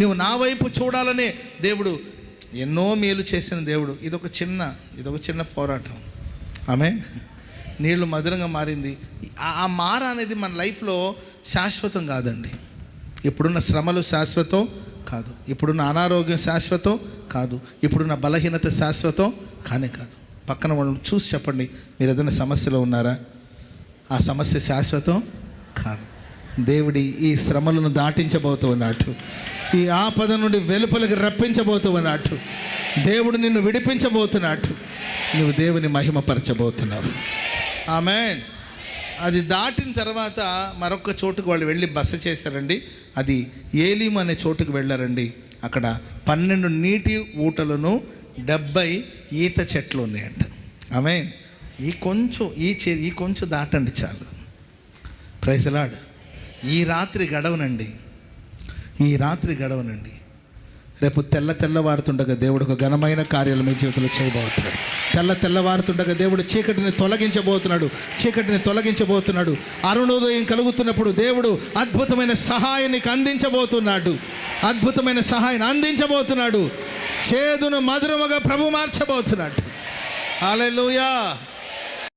నువ్వు నా వైపు చూడాలనే దేవుడు ఎన్నో మేలు చేసిన దేవుడు. ఇదొక చిన్న పోరాటం. ఆమె నీళ్లు మధురంగా మారింది. ఆ మార అనేది మన లైఫ్లో శాశ్వతం కాదండి. ఇప్పుడున్న శ్రమలు శాశ్వతం కాదు, ఇప్పుడున్న అనారోగ్యం శాశ్వతం కాదు, ఇప్పుడున్న బలహీనత శాశ్వతం కాదు. పక్కన వాళ్ళని చూసి చెప్పండి, మీరు ఏదైనా సమస్యలో ఉన్నారా? ఆ సమస్య శాశ్వతం కాదు. దేవుడి ఈ శ్రమలను దాటించబోతూ ఉన్నట్టు, ఈ ఆపద నుండి వెలుపలికి రప్పించబోతూ ఉన్నట్టు, దేవుడు నిన్ను విడిపించబోతున్నట్టు, నువ్వు దేవుని మహిమపరచబోతున్నావు. ఆమేన్. అది దాటిన తర్వాత మరొక చోటుకు వాళ్ళు వెళ్ళి బస చేశారండి. అది ఏలీము అనే చోటుకు వెళ్ళారండి. అక్కడ 12 నీటి ఊటలను 70 ఈత చెట్లు ఉన్నాయంట. ఆమేన్. ఈ కొంచెం దాటండి చాలు. Praise the lord. ఈ రాత్రి గడవనండి. రేపు తెల్లవారుతుండగా దేవుడు ఒక ఘనమైన కార్యాలు మీ జీవితంలో చేయబోతున్నాడు. తెల్లవారుతుండగా దేవుడు చీకటిని తొలగించబోతున్నాడు. అరుణోదయం కలుగుతున్నప్పుడు దేవుడు అద్భుతమైన సహాయాన్ని అందించబోతున్నాడు. చేదును మధురముగా ప్రభు మార్చబోతున్నాడు. హల్లెలూయా.